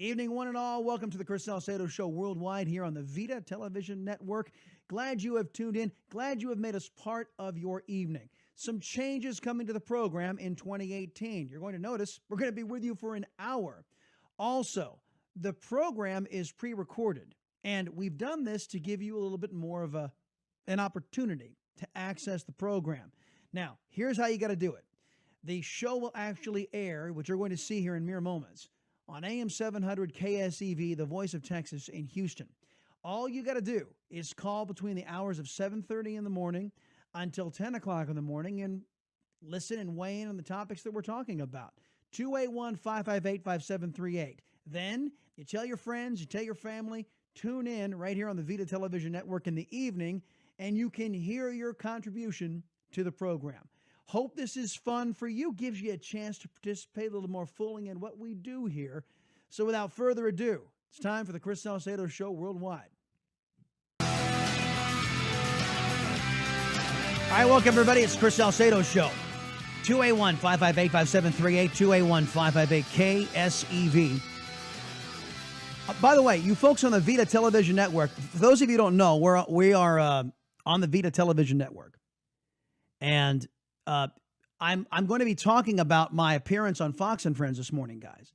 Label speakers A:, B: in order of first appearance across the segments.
A: Evening, one and all. Welcome to the Chris Salcedo Show worldwide here on the Vida television network. Glad you have tuned in. Glad you have made us part of your evening. Some changes coming to the program in 2018. You're going to notice we're going to be with you for an hour. Also, the program is pre-recorded, and we've done this to give you a little bit more of an opportunity to access the program. Now, here's how you got to do it. The show will actually air, which you're going to see here in mere moments, on AM 700 KSEV, the voice of Texas in Houston. All you got to do is call between the hours of 7:30 in the morning until 10 o'clock in the morning and listen and weigh in on the topics that we're talking about. 281-558-5738. Then you tell your friends, you tell your family, tune in right here on the Vida television network in the evening, and you can hear your contribution to the program. Hope this is fun for you, gives you a chance to participate a little more fully in what we do here. So without further ado, it's time for the Chris Salcedo Show worldwide. All right, welcome everybody. It's Chris Salcedo Show. 281-558-5738, 281-558-KSEV. By the way, you folks on the Vida television network, for those of you who don't know, we are on the Vida television network. And I'm going to be talking about my appearance on Fox and Friends this morning, guys.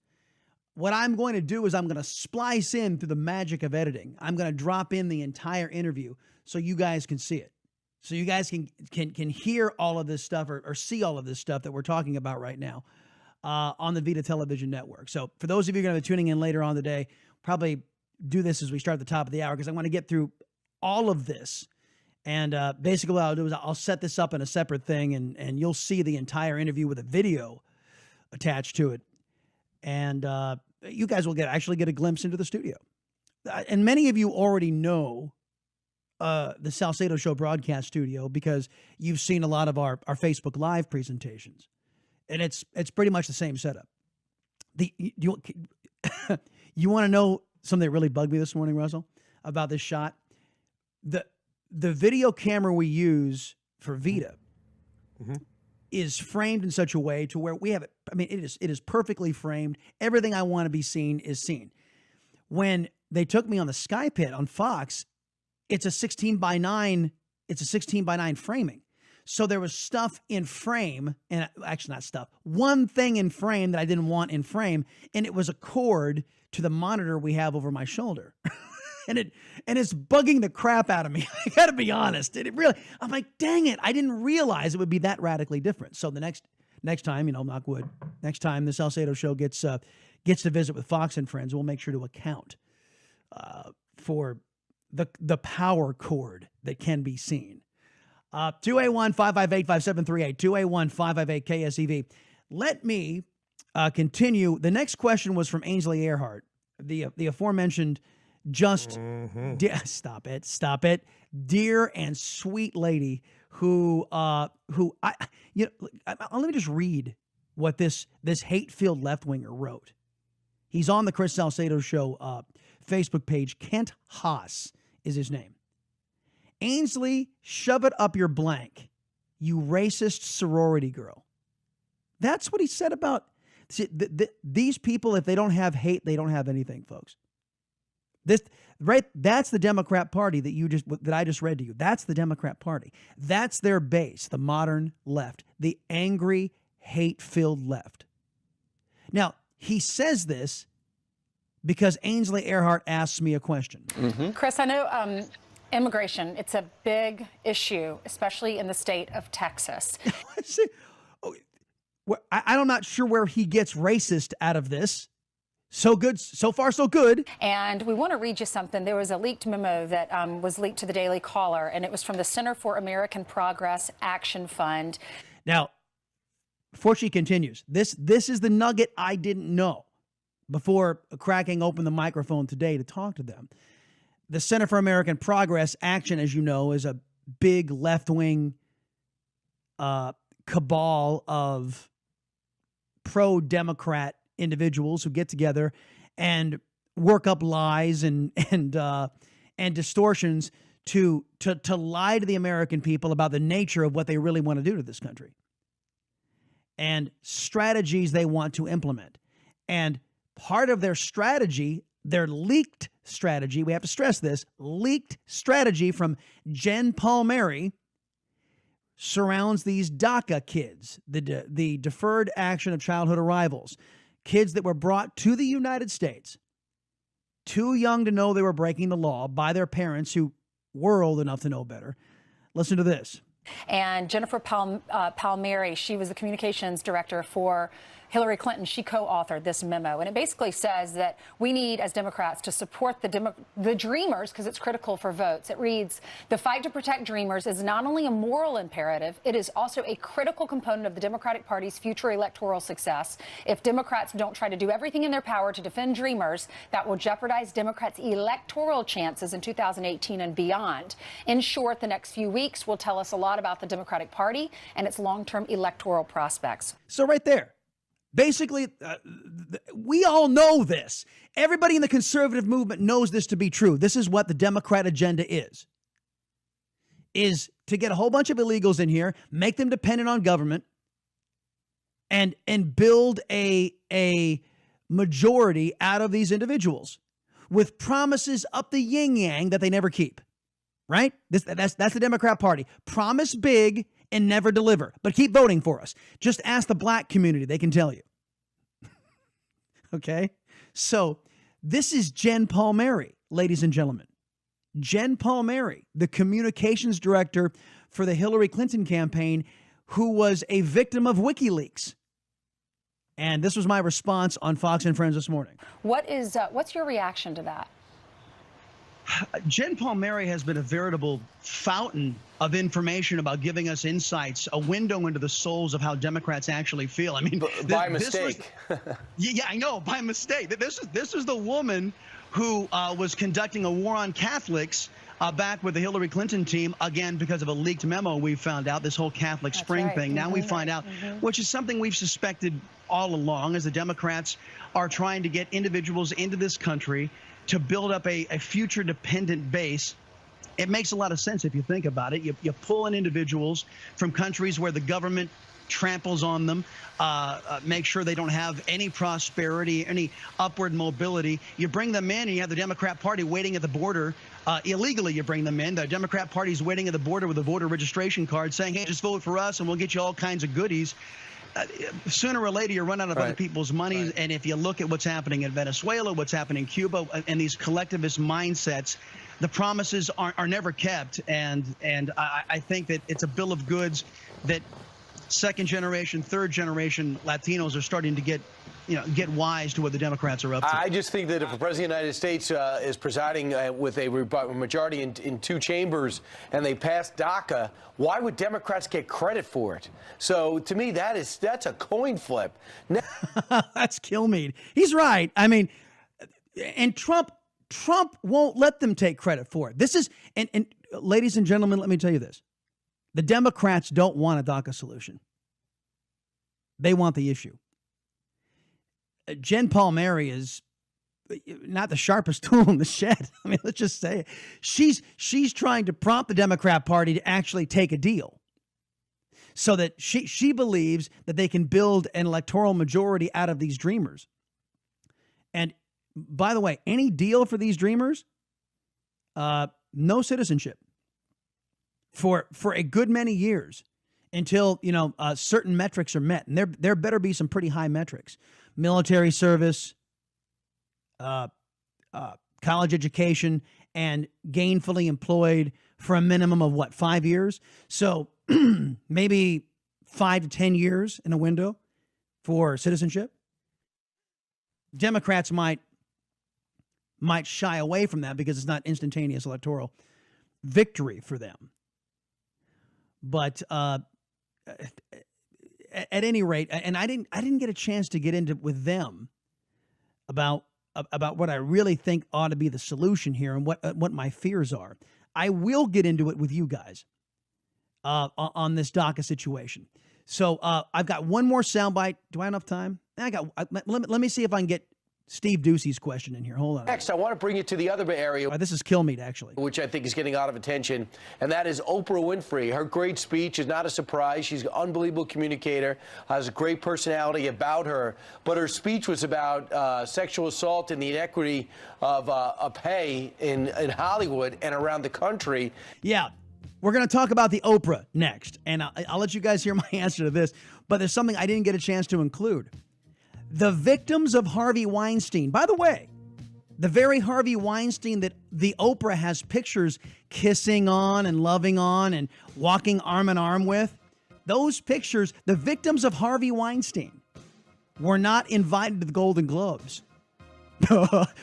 A: What I'm going to do is I'm going to splice in through the magic of editing. I'm going to drop in the entire interview so you guys can see it. So you guys can hear all of this stuff or see all of this stuff that we're talking about right now on the Vida television network. So for those of you who are going to be tuning in later on today, probably do this as we start at the top of the hour because I want to get through all of this. And basically what I'll do is I'll set this up in a separate thing, and you'll see the entire interview with a video attached to it. And you guys will actually get a glimpse into the studio. And many of you already know the Salcedo Show broadcast studio because you've seen a lot of our Facebook Live presentations. And it's pretty much the same setup. You want to know something that really bugged me this morning, Russell, about this shot? The video camera we use for Vida is framed in such a way to where we have it. I mean, it is perfectly framed. Everything I want to be seen is seen. When they took me on the Sky Pit on Fox, it's a 16:9. It's a 16:9 framing. So there was stuff in frame, and actually not stuff. One thing in frame that I didn't want in frame, and it was a cord to the monitor we have over my shoulder. And it's bugging the crap out of me. I got to be honest. I'm like, dang it. I didn't realize it would be that radically different. So the next time, knock wood, next time the Salcedo Show gets to visit with Fox and Friends, we'll make sure to account for the power cord that can be seen. 281-558-5738, 281-558-KSEV. Let me continue. The next question was from Ainsley Earhart, the aforementioned stop it, dear and sweet lady who let me just read what this hate-filled left-winger wrote. He's on the Chris Salcedo Show Facebook page. Kent Haas is his name. Ainsley, shove it up your blank, you racist sorority girl. That's what he said about these people. If they don't have hate, they don't have anything, folks. That's the Democrat Party that I just read to you. That's the Democrat Party. That's their base, the modern left, the angry, hate-filled left. Now, he says this because Ainsley Earhart asks me a question.
B: Chris, I know immigration, it's a big issue, especially in the state of Texas.
A: I'm not sure where he gets racist out of this. So good. So far, so good.
B: And we want to read you something. There was a leaked memo that was leaked to the Daily Caller, and it was from the Center for American Progress Action Fund.
A: Now, before she continues, this is the nugget I didn't know before cracking open the microphone today to talk to them. The Center for American Progress Action, as you know, is a big left-wing cabal of pro-Democrat individuals who get together and work up lies and distortions to lie to the American people about the nature of what they really want to do to this country and strategies they want to implement. And part of their strategy, their leaked strategy, we have to stress this, leaked strategy from Jen Palmieri surrounds these DACA kids, the Deferred Action of Childhood Arrivals, kids that were brought to the United States too young to know they were breaking the law by their parents who were old enough to know better. Listen to this.
B: And Jennifer Palmieri, she was the communications director for Hillary Clinton. She co-authored this memo, and it basically says that we need, as Democrats, to support the Dreamers because it's critical for votes. It reads, the fight to protect Dreamers is not only a moral imperative, it is also a critical component of the Democratic Party's future electoral success. If Democrats don't try to do everything in their power to defend Dreamers, that will jeopardize Democrats' electoral chances in 2018 and beyond. In short, the next few weeks will tell us a lot about the Democratic Party and its long-term electoral prospects.
A: So right there. Basically, we all know this. Everybody in the conservative movement knows this to be true. This is what the Democrat agenda is to get a whole bunch of illegals in here, make them dependent on government, and build a majority out of these individuals with promises up the yin-yang that they never keep, right? That's the Democrat Party. Promise big and never deliver, but keep voting for us. Just ask the black community. They can tell you. Okay? So this is Jen Palmieri, ladies and gentlemen. Jen Palmieri, the communications director for the Hillary Clinton campaign, who was a victim of WikiLeaks. And this was my response on Fox and Friends this morning.
B: What's your reaction to that?
A: Jen Palmieri has been a veritable fountain of information about giving us insights, a window into the souls of how Democrats actually feel. I mean,
C: by mistake.
A: Yeah, I know, by mistake. This is the woman who was conducting a war on Catholics back with the Hillary Clinton team, again, because of a leaked memo we found out, this whole Catholic Spring thing. Now we find out, which is something we've suspected all along, as the Democrats are trying to get individuals into this country to build up a future dependent base. It makes a lot of sense if you think about it. You pull in individuals from countries where the government tramples on them, make sure they don't have any prosperity, any upward mobility. You bring them in and you have the Democrat Party waiting at the border. Illegally, you bring them in. The Democrat Party is waiting at the border with a voter registration card saying, hey, just vote for us and we'll get you all kinds of goodies. Sooner or later, you run out of other people's money. And if you look at what's happening in Venezuela, what's happening in Cuba, and these collectivist mindsets, the promises are never kept. And I think that it's a bill of goods that second generation, third generation Latinos are starting to get wise to what the Democrats are up to.
C: I just think that if the President of the United States is presiding with a majority in two chambers and they pass DACA, why would Democrats get credit for it? So to me, that's a coin flip.
A: That's Kilmeade. He's right. I mean, and Trump won't let them take credit for it. This is, and ladies and gentlemen, let me tell you this. The Democrats don't want a DACA solution. They want the issue. Jen Palmieri is not the sharpest tool in the shed. I mean, let's just say it. She's trying to prompt the Democrat Party to actually take a deal so that she believes that they can build an electoral majority out of these dreamers. And by the way, any deal for these dreamers, no citizenship for a good many years until, certain metrics are met. And there better be some pretty high metrics. Military service, college education, and gainfully employed for a minimum of 5 years? So maybe 5 to 10 years in a window for citizenship. Democrats might shy away from that because it's not instantaneous electoral victory for them. But at any rate, and I didn't get a chance to get into with them about what I really think ought to be the solution here and what my fears are. I will get into it with you guys on this DACA situation. So I've got one more soundbite. Do I have enough time? Let me see if I can get Steve Ducey's question in here. Hold on.
C: Next, I want to bring you to the other area,
A: This is kill meat, actually,
C: which I think is getting a lot of attention, and that is Oprah Winfrey. Her great speech is not a surprise. She's an unbelievable communicator, has a great personality about her, but her speech was about sexual assault and the inequity of pay in Hollywood and around the country.
A: Yeah, we're going to talk about the Oprah next, and I'll let you guys hear my answer to this, but there's something I didn't get a chance to include. The victims of Harvey Weinstein, by the way, the very Harvey Weinstein that the Oprah has pictures kissing on and loving on and walking arm in arm with, those pictures, the victims of Harvey Weinstein were not invited to the Golden Globes.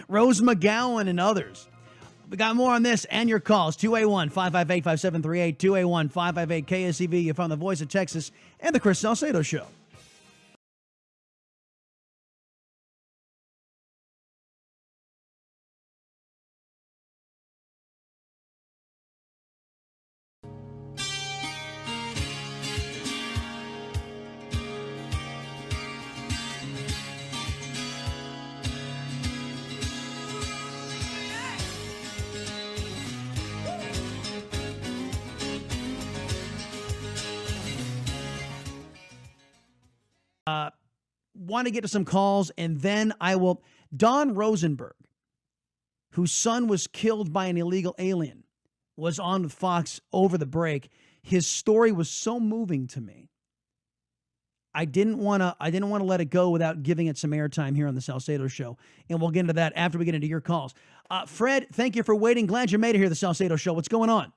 A: Rose McGowan and others. We got more on this and your calls. 281-558-5738, 281-558-KSEV. You found the voice of Texas and the Chris Salcedo Show. Want to get to some calls, and then I will. Don Rosenberg, whose son was killed by an illegal alien, was on with Fox over the break. His story was so moving to me. I didn't want to let it go without giving it some airtime here on the Salcedo Show, and we'll get into that after we get into your calls. Fred, thank you for waiting. Glad you made it here, the Salcedo Show. What's going on?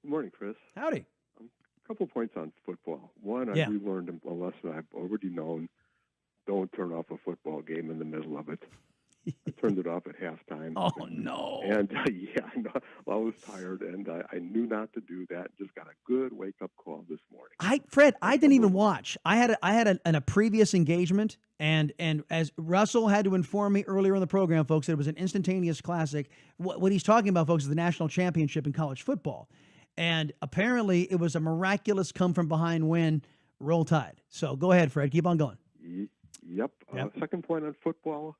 D: Good morning, Chris.
A: Howdy.
D: A couple points on football. One, I relearned a lesson I've already known. Don't turn off a football game in the middle of it. I turned it off at halftime.
A: Oh, no.
D: And, I was tired, and I knew not to do that. Just got a good wake-up call this morning.
A: Fred, I didn't even watch. I had a previous engagement, and as Russell had to inform me earlier in the program, folks, that it was an instantaneous classic. What he's talking about, folks, is the national championship in college football. And apparently it was a miraculous come-from-behind win, roll tide. So go ahead, Fred. Keep on going.
D: Yep. Second point on football,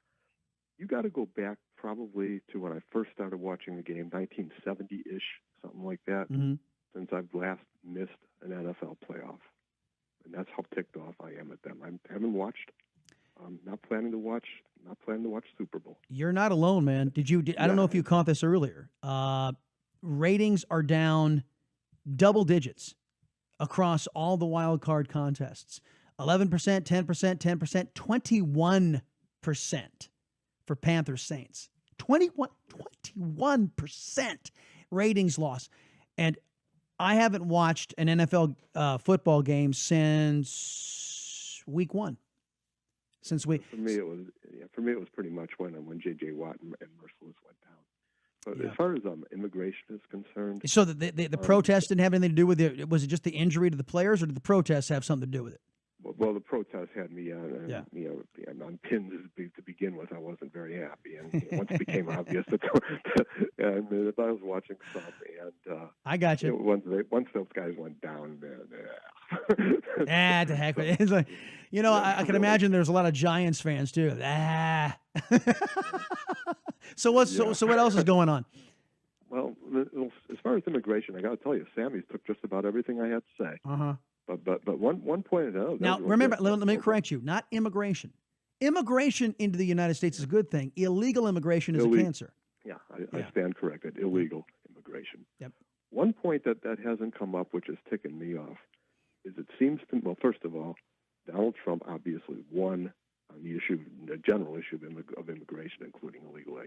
D: you got to go back probably to when I first started watching the game, 1970-ish, something like that, since I've last missed an NFL playoff. And that's how ticked off I am at them. I haven't watched. I'm not planning to watch Super Bowl.
A: You're not alone, man. I don't know if you caught this earlier. Ratings are down double digits across all the wild card contests. 11%, 10%, 10%, 21% for Panthers Saints. 21% ratings loss. And I haven't watched an NFL football game since week one. For
D: me, it was pretty much when J.J. Watt and Merciless went down. But as far as immigration is concerned,
A: so the protest didn't have anything to do with it. Was it just the injury to the players, or did the protests have something to do with it?
D: Well, the protest had me on pins to begin with. I wasn't very happy, and once it became obvious that and I was watching some, and
A: I got you.
D: Once those guys went down,
A: to heck with it. It's like, I can imagine there's a lot of Giants fans too. So what else is going on?
D: Well, as far as immigration, I got to tell you, Sammy's took just about everything I had to say. But one point out.
A: Now remember, let me correct you. Not immigration. Immigration into the United States is a good thing. Illegal immigration is a cancer.
D: Yeah, I stand corrected. Illegal immigration.
A: Yep.
D: One point that hasn't come up, which is ticking me off, is it seems to, well, first of all, Donald Trump obviously won on the general issue of immigration, including illegal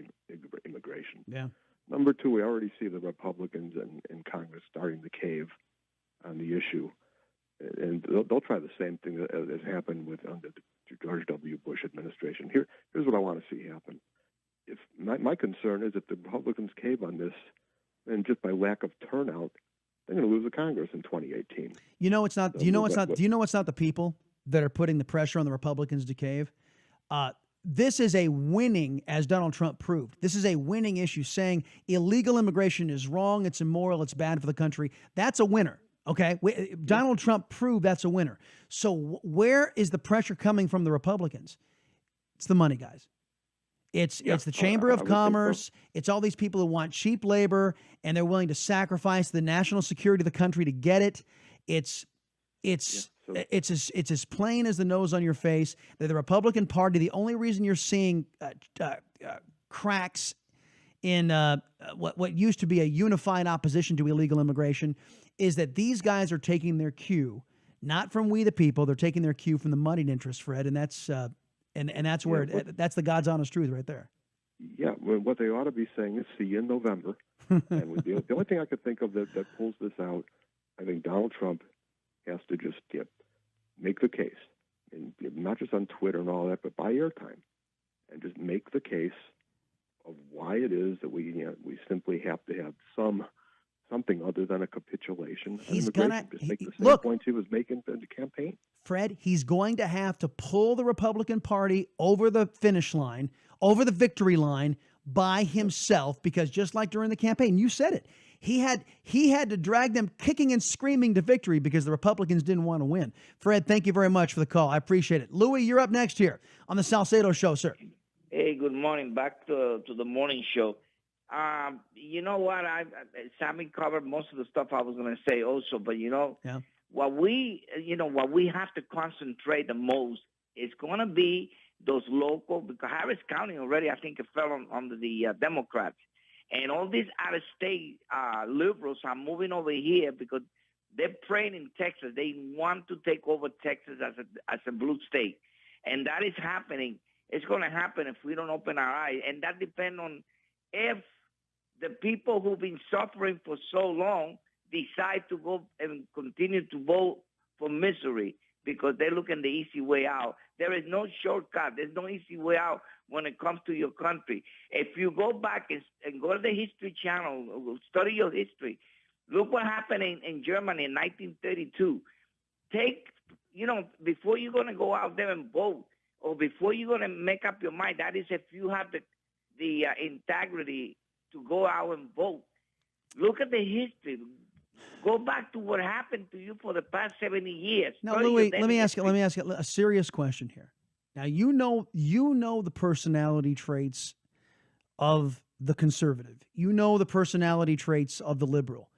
D: immigration.
A: Yeah.
D: Number two, we already see the Republicans in Congress starting to cave on the issue. And they'll try the same thing that has happened under the George W. Bush administration. Here's what I want to see happen. If my concern is if the Republicans cave on this, and just by lack of turnout, they're going to lose the Congress in 2018.
A: It's not. Do you know it's not the people that are putting the pressure on the Republicans to cave? This is a winning, as Donald Trump proved. This is a winning issue. Saying illegal immigration is wrong, it's immoral, it's bad for the country. That's a winner. Okay, Donald Trump proved that's a winner. So where is the pressure coming from the Republicans? It's the money, guys. It's the Chamber of Commerce. It's all these people who want cheap labor, and they're willing to sacrifice the national security of the country to get it. It's as plain as the nose on your face that the Republican Party, the only reason you're seeing cracks in what used to be a unified opposition to illegal immigration is that these guys are taking their cue, not from we the people. They're taking their cue from the moneyed interest, Fred, and that's that's where that's the God's honest truth right there.
D: Yeah, well, what they ought to be saying is see you in November. And the only thing I could think of that pulls this out, I think Donald Trump has to just make the case, and not just on Twitter and all that, but buy airtime, and just make the case of why it is that we simply have to have something other than a capitulation.
A: He's gonna
D: make the same points he was making in the campaign.
A: Fred, he's going to have to pull the Republican Party over the finish line, over the victory line by himself, because just like during the campaign, you said it. He had to drag them kicking and screaming to victory because the Republicans didn't want to win. Fred, thank you very much for the call. I appreciate it. Louis, you're up next here on the Salcedo Show, sir.
E: Hey, good morning. Back to the morning show. You know what? Sammy covered most of the stuff I was going to say also, but what we have to concentrate the most is going to be those local, because Harris County already, I think, it fell under the Democrats. And all these out-of-state liberals are moving over here because they're praying in Texas. They want to take over Texas as a blue state. And that is happening. It's going to happen if we don't open our eyes. And that depends on if the people who've been suffering for so long decide to go and continue to vote for misery because they're looking the easy way out. There is no shortcut. There's no easy way out when it comes to your country. If you go back and go to the History Channel, study your history, look what happened in Germany in 1932. Before you're going to go out there and vote, or before you're going to make up your mind, that is if you have the integrity to go out and vote. Look at the history. Go back to what happened to you for the past 70 years.
A: Now, Louis, let me ask you a serious question here. Now, you know the personality traits of the conservative. You know the personality traits of the liberal.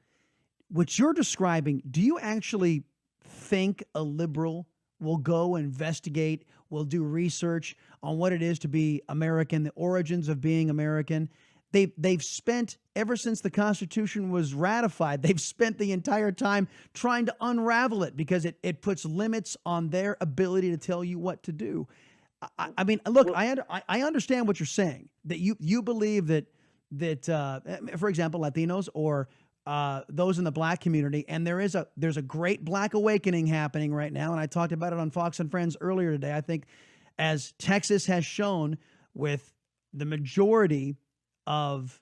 A: What you're describing, do you actually think a liberal will go investigate, will do research on what it is to be American, the origins of being American? They've spent, ever since the Constitution was ratified, they've spent the entire time trying to unravel it because it puts limits on their ability to tell you what to do. I mean, look, I understand what you're saying, that you believe that for example, Latinos or those in the black community, and there's a great black awakening happening right now, and I talked about it on Fox and Friends earlier today. I think as Texas has shown with the majority of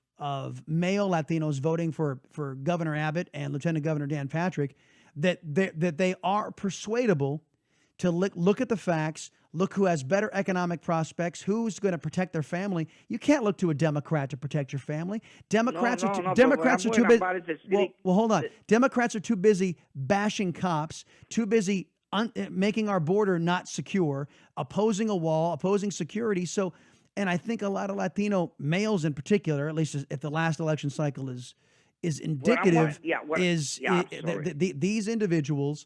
A: male Latinos voting for Governor Abbott and Lieutenant Governor Dan Patrick, that they are persuadable to look at the facts, look who has better economic prospects, who's going to protect their family. You can't look to a Democrat to protect your family. Democrats are too busy. Well, hold on. Democrats are too busy bashing cops, too busy making our border not secure, opposing a wall, opposing security. So, and I think a lot of Latino males in particular, at least if the last election cycle is indicative, these individuals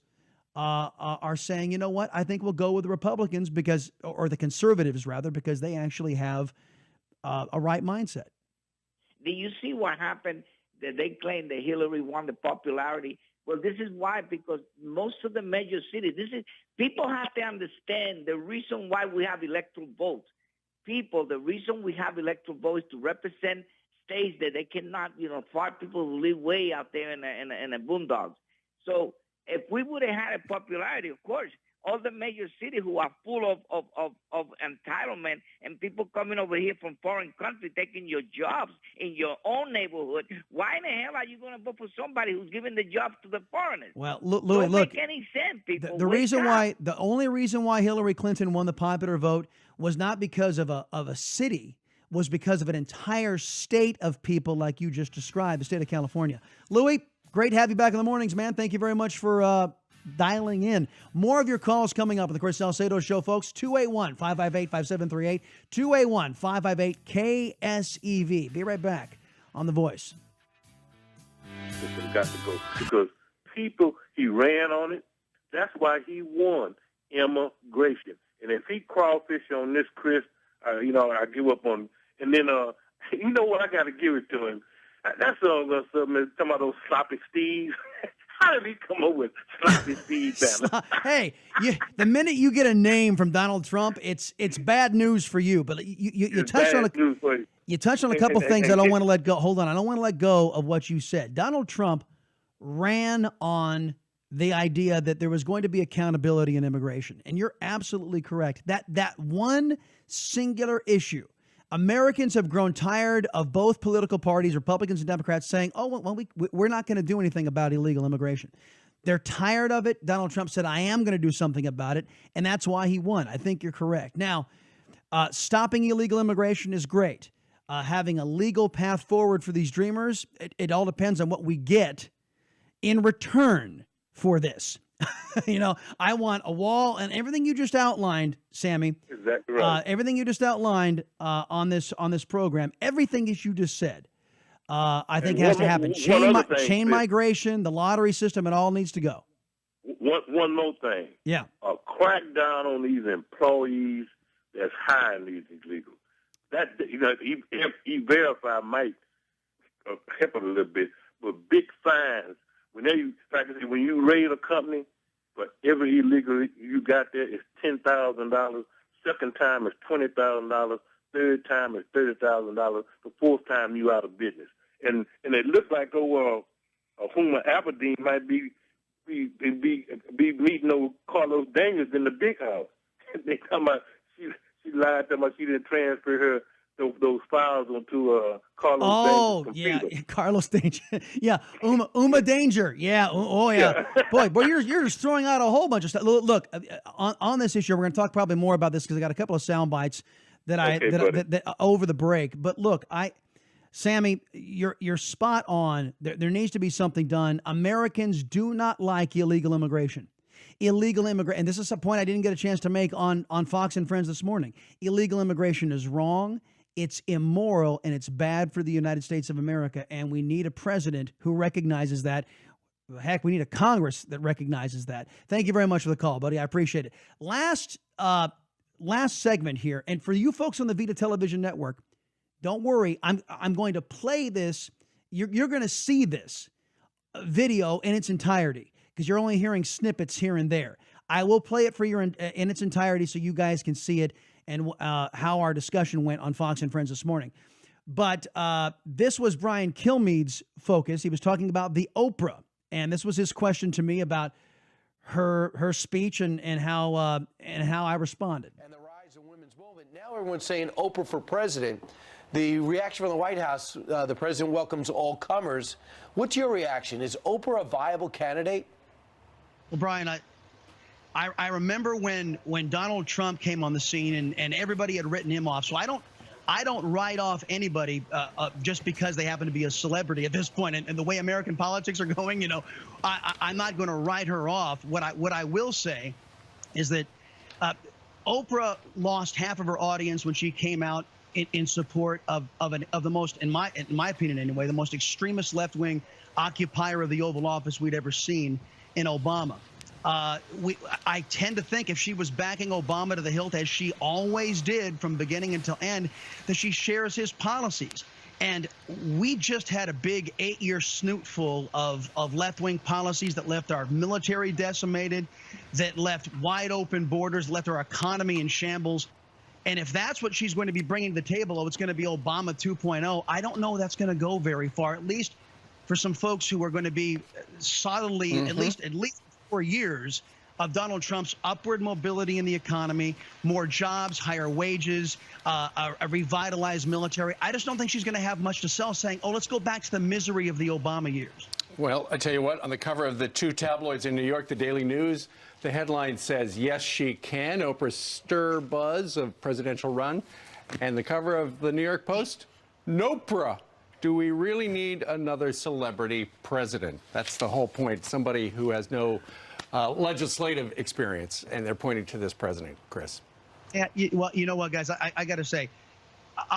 A: are saying, you know what, I think we'll go with the Republicans or the conservatives rather, because they actually have a right mindset.
E: Do you see what happened? That they claim that Hillary won the popularity. Well, this is why, because most of the major cities, people have to understand the reason why we have electoral votes. The reason we have electoral votes is to represent states that they cannot, far people who live way out there in the boondocks. So if we would have had a popularity, of course, all the major cities who are full of entitlement and people coming over here from foreign countries taking your jobs in your own neighborhood, why in the hell are you going to vote for somebody who's giving the jobs to the foreigners?
A: Well, Louis, look,
E: make any sense, people.
A: The only reason why Hillary Clinton won the popular vote was not because of a city, was because of an entire state of people like you just described, the state of California. Louis, great to have you back in the mornings, man. Thank you very much for dialing in. More of your calls coming up on the Chris Salcedo Show, folks. 281-558-5738. 281-558-KSEV. Be right back on The Voice.
F: This has got to go because people, he ran on it. That's why he won immigration. And if he crawfish on this, Chris, I give up on. And then, you know what? I got to give it to him. That's something talking about those sloppy Steves. How did he come up with sloppy Steve Bannon?
A: Hey, the minute you get a name from Donald Trump, it's bad news for you. But you touched on you touched on a couple things I don't want to let go. Hold on, I don't want to let go of what you said. Donald Trump ran on the idea that there was going to be accountability in immigration, and you're absolutely correct. That one singular issue. Americans have grown tired of both political parties, Republicans and Democrats, saying, oh, well, we're not going to do anything about illegal immigration. They're tired of it. Donald Trump said, I am going to do something about it, and that's why he won. I think you're correct. Now, stopping illegal immigration is great. Having a legal path forward for these dreamers, it all depends on what we get in return for this. I want a wall and everything you just outlined, Sammy.
F: Exactly right.
A: Everything you just outlined on this program, everything that you just said, I think has to happen. Chain migration, the lottery system, it all needs to go.
F: One more thing.
A: Yeah.
F: A crackdown on these employees that's hiring these illegals. That he verify might help a little bit, but big fines. When you raid a company, for every illegal you got there is $10,000. Second time is $20,000. Third time is $30,000. The fourth time you out of business. And it looks like Homer Aberdeen might be meeting old Carlos Daniels in the big house. They talking about she lied to about she didn't transfer her those files onto Carlos Danger's computer.
A: Yeah, Carlos Danger. Yeah, Uma Danger. Yeah, yeah. Boy, you're just throwing out a whole bunch of stuff. Look, on this issue, we're going to talk probably more about this because I got a couple of sound bites that over the break. But look, Sammy, you're spot on. There needs to be something done. Americans do not like illegal immigration. And this is a point I didn't get a chance to make on Fox and Friends this morning. Illegal immigration is wrong. It's immoral, and it's bad for the United States of America, and we need a president who recognizes that. Heck, we need a Congress that recognizes that. Thank you very much for the call, buddy. I appreciate it. Last segment here, and for you folks on the Vida Television Network, don't worry. I'm going to play this. You're going to see this video in its entirety because you're only hearing snippets here and there. I will play it for you in its entirety so you guys can see it and how our discussion went on Fox and Friends this morning. But this was Brian Kilmeade's focus. He was talking about the Oprah, and this was his question to me about her speech and how I responded.
C: And the rise of women's movement. Now everyone's saying Oprah for president. The reaction from the White House, the president welcomes all comers. What's your reaction? Is Oprah a viable candidate?
A: Well, Brian, I remember when Donald Trump came on the scene and everybody had written him off. So I don't write off anybody just because they happen to be a celebrity at this point. And the way American politics are going, I'm not going to write her off. What I will say is that Oprah lost half of her audience when she came out in support of the most, in my opinion anyway, the most extremist left-wing occupier of the Oval Office we'd ever seen in Obama. I tend to think if she was backing Obama to the hilt, as she always did from beginning until end, that she shares his policies. And we just had a big 8-year snootful of left-wing policies that left our military decimated, that left wide open borders, left our economy in shambles. And if that's what she's going to be bringing to the table, it's going to be Obama 2.0, I don't know that's going to go very far, at least for some folks who are going to be solidly, at least 4 years of Donald Trump's upward mobility in the economy, more jobs, higher wages, a revitalized military. I just don't think she's going to have much to sell saying, oh, let's go back to the misery of the Obama years.
G: Well, I tell you what, on the cover of the two tabloids in New York, the Daily News, the headline says, yes, she can, Oprah stir buzz of presidential run. And the cover of the New York Post, Nopra. Do we really need another celebrity president? That's the whole point. Somebody who has no legislative experience, and they're pointing to this president, Chris.
A: Yeah, well, you know what, guys, I got to say,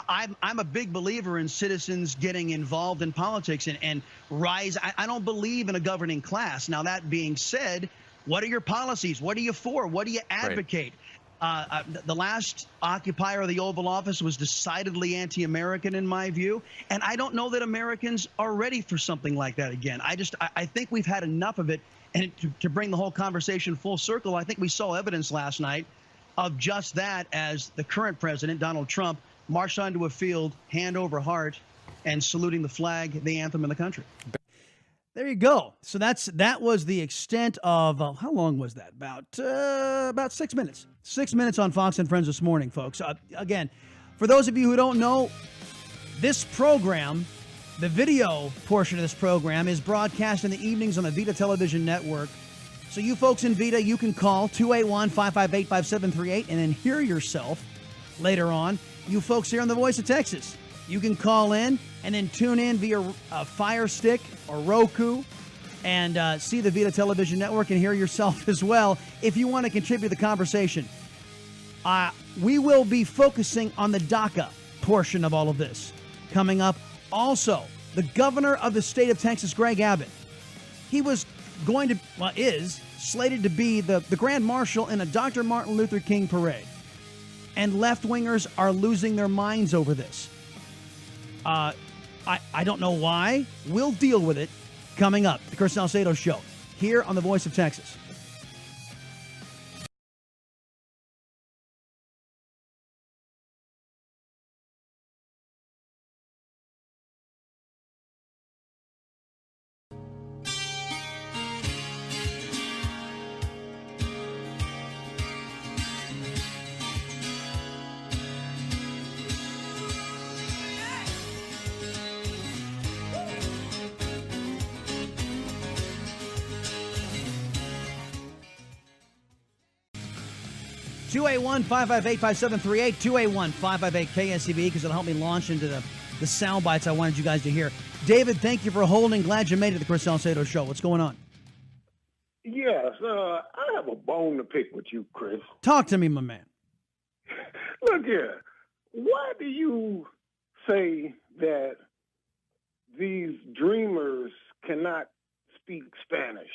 A: I'm a big believer in citizens getting involved in politics and rise. I don't believe in a governing class. Now, that being said, what are your policies? What are you for? What do you advocate? Right. The last occupier of the Oval Office was decidedly anti-American in my view, and I don't know that Americans are ready for something like that again. I think we've had enough of it, and to bring the whole conversation full circle, I think we saw evidence last night of just that as the current president, Donald Trump, marched onto a field, hand over heart, and saluting the flag, the anthem in the country. There you go. So that was the extent of how long was that? About 6 minutes. 6 minutes on Fox and Friends this morning, folks. Again, for those of you who don't know, this program, the video portion of this program, is broadcast in the evenings on the Vida Television Network. So you folks in Vida, you can call 281-558-5738 and then hear yourself later on. You folks here on The Voice of Texas, you can call in and then tune in via Fire Stick or Roku and see the Vida Television Network and hear yourself as well if you want to contribute to the conversation. We will be focusing on the DACA portion of all of this coming up. Also, the governor of the state of Texas, Greg Abbott, he was going to, is slated to be the Grand Marshal in a Dr. Martin Luther King parade. And left-wingers are losing their minds over this. I don't know why. We'll deal with it coming up. The Chris Salcedo Show here on The Voice of Texas. Two 281-558-5738, 281-558-KSCB, because it'll help me launch into the sound bites I wanted you guys to hear. David, thank you for holding. Glad you made it to the Chris Salcedo Show. What's going on?
F: Yes, I have a bone to pick with you, Chris.
A: Talk to me, my man.
F: Look here. Why do you say that these dreamers cannot speak Spanish?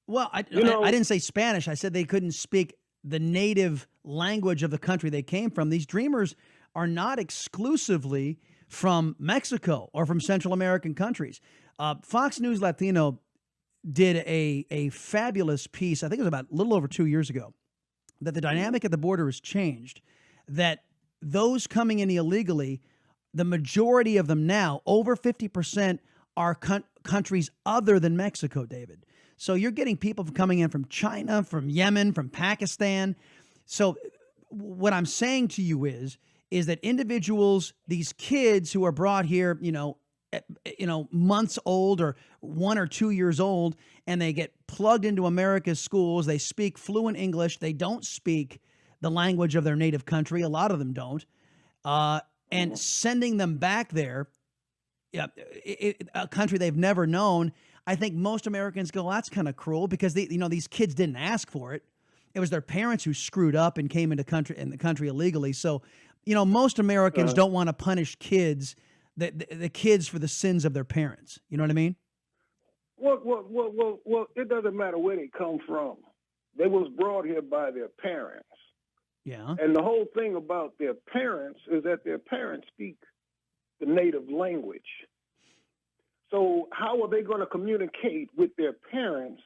A: Well, I didn't say Spanish. I said they couldn't speak the native language of the country they came from. These dreamers are not exclusively from Mexico or from Central American countries. Fox News Latino did a fabulous piece, I think it was about a little over 2 years ago, that the dynamic at the border has changed, that those coming in illegally, the majority of them now, over 50%, are countries other than Mexico, David. So you're getting people coming in from China, from Yemen, from Pakistan. So what I'm saying to you is that individuals, these kids who are brought here, months old or 1 or 2 years old, and they get plugged into America's schools, they speak fluent English, they don't speak the language of their native country, a lot of them don't, and sending them back there, a country they've never known. I think most Americans go, well, that's kind of cruel because these kids didn't ask for it. It was their parents who screwed up and came into the country illegally. So, most Americans don't want to punish kids, the kids for the sins of their parents. You know what I mean?
F: Well, it doesn't matter where they come from. They was brought here by their parents.
A: Yeah.
F: And the whole thing about their parents is that their parents speak the native language. So how are they going to communicate with their parents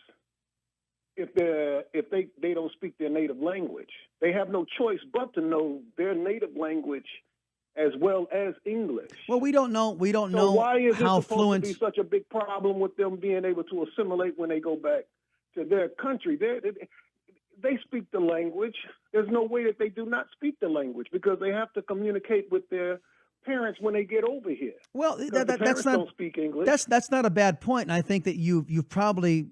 F: if they don't speak their native language? They have no choice but to know their native language as well as English.
A: Well, we don't know.
F: So why is
A: how
F: it supposed
A: fluent
F: to be such a big problem with them being able to assimilate when they go back to their country? They speak the language. There's no way that they do not speak the language because they have to communicate with their parents when they get over here.
A: Well, that's not
F: don't speak English.
A: That's not a bad point, and I think that you've probably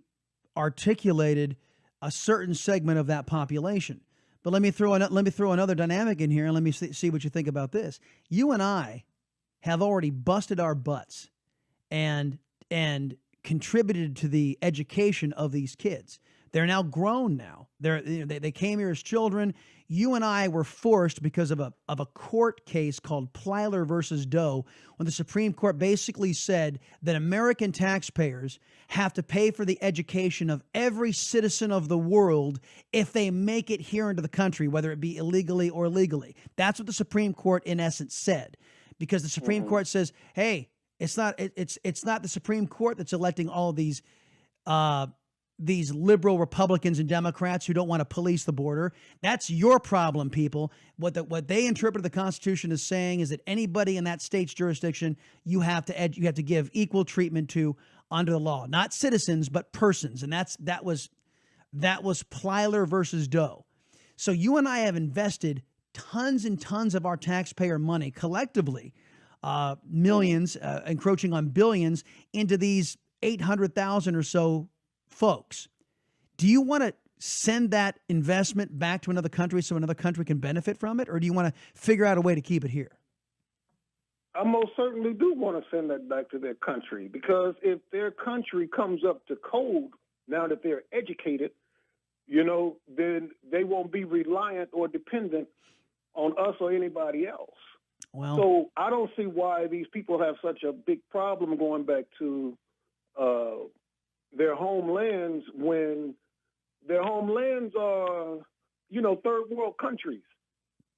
A: articulated a certain segment of that population. But let me throw another dynamic in here, and let me see what you think about this. You and I have already busted our butts and contributed to the education of these kids. They're now grown now. They came here as children. You and I were forced because of a court case called Plyler versus Doe, when the Supreme Court basically said that American taxpayers have to pay for the education of every citizen of the world if they make it here into the country, whether it be illegally or legally. That's what the Supreme Court in essence said, because the Supreme Court says, hey, it's not the Supreme Court that's electing all of these liberal Republicans and Democrats who don't want to police the border. That's your problem, people. What they interpret the Constitution as saying is that anybody in that state's jurisdiction, you have to give equal treatment to under the law, not citizens but persons, and that was Plyler versus Doe. So you and I have invested tons and tons of our taxpayer money collectively, millions, encroaching on billions, into these 800,000 or so folks. Do you want to send that investment back to another country so another country can benefit from it, or do you want to figure out a way to keep it here?
H: I most certainly do want to send that back to their country, because if their country comes up to code now that they're educated, then they won't be reliant or dependent on us or anybody else.
A: Well,
H: so I don't see why these people have such a big problem going back to their homelands when their homelands are, third world countries.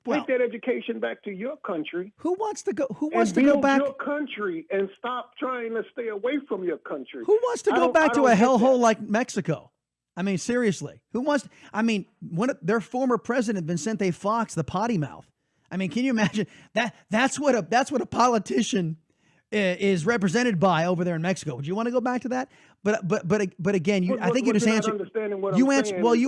A: Well,
H: take that education back to your country.
A: Who wants to go
H: build
A: back
H: your country and stop trying to stay away from your country?
A: Who wants to go back to a hellhole like Mexico? I mean, seriously, who wants? Their former president, Vicente Fox, the potty mouth. I mean, can you imagine that? That's what a politician is represented by over there in Mexico. Would you want to go back to that? But again, I think you just answered. You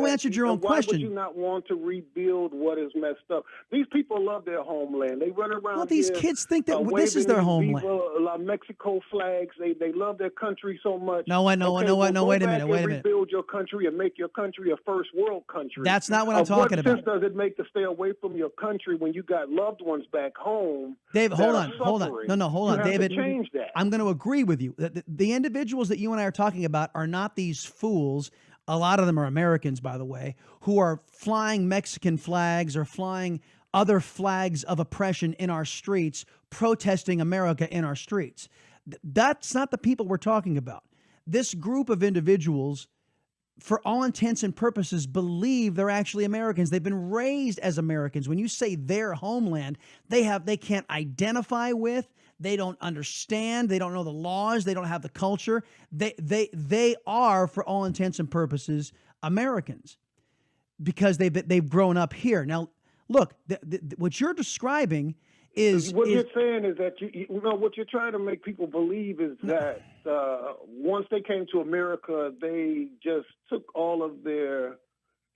A: answered your own question.
H: Why would you not want to rebuild what is messed up? These people love their homeland. They run around.
A: Well, these kids think that this is their homeland.
H: Viva Mexico flags. They love their country so much.
A: No, wait a minute.
H: Rebuild your country and make your country a first world country.
A: That's not what I'm talking about.
H: What sense does it make to stay away from your country when you got loved ones back home?
A: Dave, hold on. No, hold on, David.
H: Change that.
A: I'm going to agree with you. The individuals that you and I are talking about are not these fools. A lot of them are Americans, by the way, who are flying Mexican flags or flying other flags of oppression in our streets, protesting America in our streets. That's not the people we're talking about. This group of individuals, for all intents and purposes, believe they're actually Americans. They've been raised as Americans. When you say their homeland, they can't identify with. They don't understand. They don't know the laws. They don't have the culture. They are, for all intents and purposes, Americans because they've grown up here. Now, look, what you're describing is
H: you're saying is that what you're trying to make people believe is that once they came to America, they just took all of their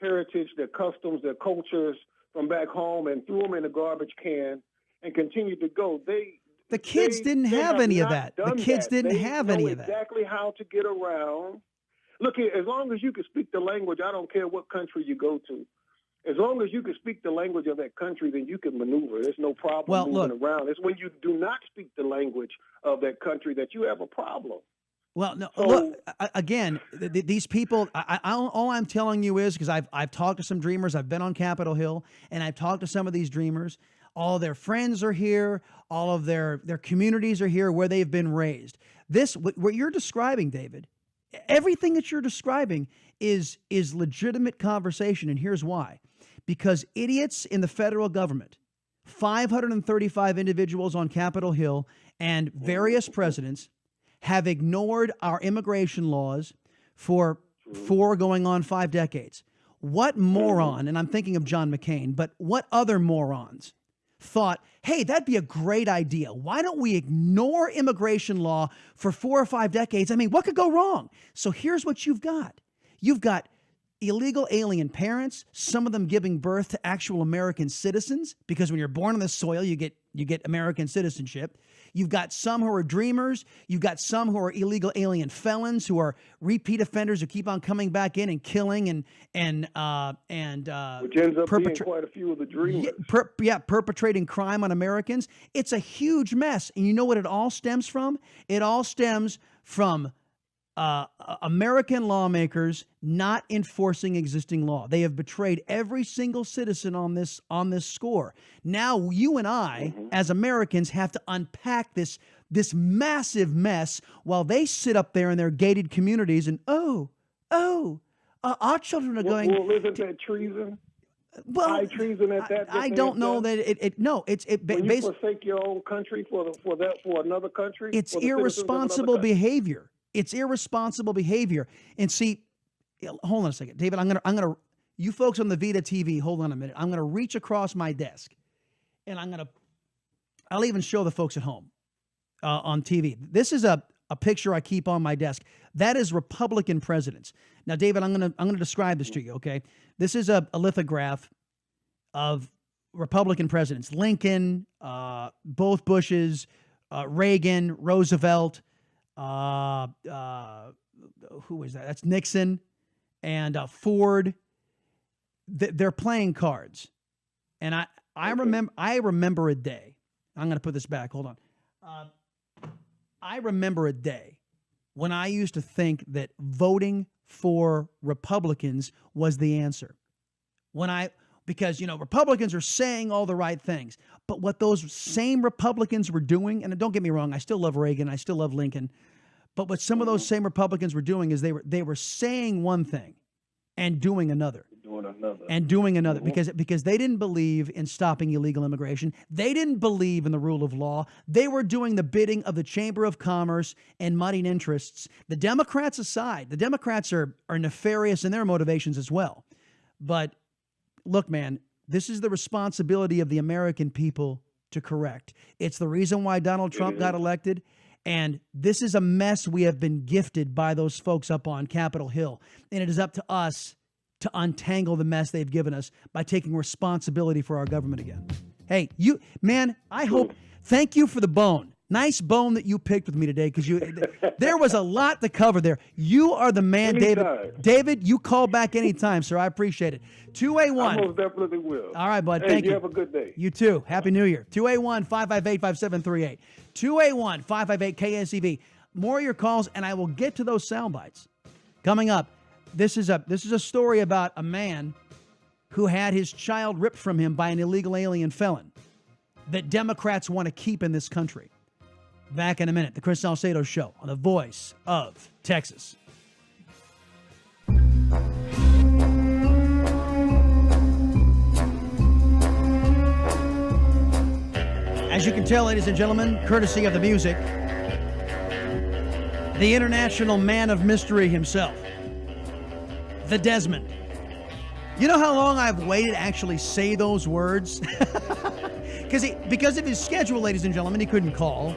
H: heritage, their customs, their cultures from back home and threw them in a garbage can and continued to go.
A: The kids didn't have any of that. The kids didn't have any of that.
H: Exactly how to get around. Look, as long as you can speak the language, I don't care what country you go to. As long as you can speak the language of that country, then you can maneuver. There's no problem moving around. It's when you do not speak the language of that country that you have a problem.
A: Well, no, look, again, these people, all I'm telling you is, because I've talked to some dreamers, I've been on Capitol Hill, and I've talked to some of these dreamers. All their friends are here. All of their communities are here where they've been raised. What you're describing, David, everything that you're describing is legitimate conversation, and here's why. Because idiots in the federal government, 535 individuals on Capitol Hill, and various presidents have ignored our immigration laws for 4 going on 5 decades. What moron, and I'm thinking of John McCain, but what other morons thought, hey, that'd be a great idea. Why don't we ignore immigration law for 4 or 5 decades? I mean, what could go wrong? So here's what you've got. You've got illegal alien parents, some of them giving birth to actual American citizens, because when you're born on the soil, you get American citizenship. You've got some who are dreamers. You've got some who are illegal alien felons, who are repeat offenders who keep on coming back in and killing and
H: which ends up being quite a few of the dreamers.
A: Perpetrating crime on Americans. It's a huge mess. And you know what it all stems from? It all stems from American lawmakers not enforcing existing law. They have betrayed every single citizen on this score. Now you and I, as Americans, have to unpack this massive mess while they sit up there in their gated communities and our children are going.
H: Well, isn't that treason?
A: Well,
H: high treason at that.
A: I don't know that it. No, it's
H: when you forsake your own country for another country.
A: It's irresponsible behavior. It's irresponsible behavior. And see, hold on a second, David. I'm gonna. You folks on the Vida TV, hold on a minute. I'm gonna reach across my desk, and I'll even show the folks at home on TV. This is a picture I keep on my desk. That is Republican presidents. Now, David, I'm gonna describe this to you. Okay, this is a lithograph of Republican presidents: Lincoln, both Bushes, Reagan, Roosevelt. Who is that? That's Nixon and Ford. They're playing cards, and I remember a day. I'm going to put this back. Hold on. I remember a day when I used to think that voting for Republicans was the answer. Because Republicans are saying all the right things, but what those same Republicans were doing, and don't get me wrong, I still love Reagan, I still love Lincoln, but what some of those same Republicans were doing is they were saying one thing and doing another. Because they didn't believe in stopping illegal immigration. They didn't believe in the rule of law. They were doing the bidding of the Chamber of Commerce and muddying interests. The Democrats aside, the Democrats are nefarious in their motivations as well. But look, man, this is the responsibility of the American people to correct. It's the reason why Donald Trump got elected. And this is a mess we have been gifted by those folks up on Capitol Hill. And it is up to us to untangle the mess they've given us by taking responsibility for our government again. Hey, thank you for the bone. Nice bone that you picked with me today, because there was a lot to cover there. You are the man, David. David, you call back anytime, sir. I appreciate it. 281.
H: I most definitely will.
A: All right, bud. Thank you.
H: You have a good day.
A: You too. Happy New Year. 281-558-5738. 281-558-KSEV. More of your calls, and I will get to those sound bites. Coming up, this is a story about a man who had his child ripped from him by an illegal alien felon that Democrats want to keep in this country. Back in a minute. The Chris Salcedo Show on the Voice of Texas. As you can tell, ladies and gentlemen, courtesy of the music, the international man of mystery himself, the Desmond. You know how long I've waited to actually say those words? Because of his schedule, ladies and gentlemen, he couldn't call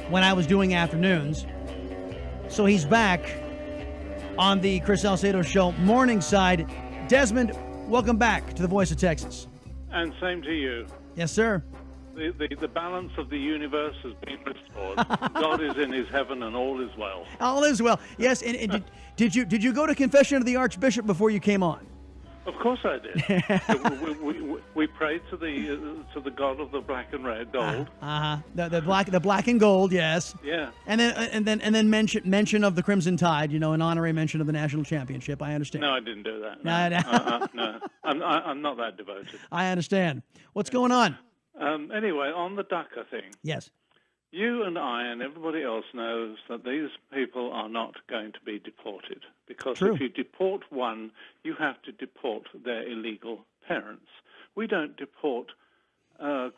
A: when I was doing afternoons. So he's back on the Chris Salcedo Show morning side. Desmond, welcome back to the Voice of Texas.
I: And same to you.
A: Yes, sir.
I: The balance of the universe has been restored. God is in his heaven and all is well.
A: All is well. Yes, and did you go to confession of the Archbishop before you came on?
I: Of course I did. we prayed to the God of the black and red gold.
A: The black and gold, yes.
I: Yeah.
A: And then mention of the Crimson Tide, an honorary mention of the national championship. I understand.
I: No, I didn't do that.
A: No.
I: I'm not that devoted.
A: I understand. What's going on?
I: Anyway, on the DACA thing.
A: Yes.
I: You and I and everybody else knows that these people are not going to be deported, because
A: True.
I: If you deport one, you have to deport their illegal parents. We don't deport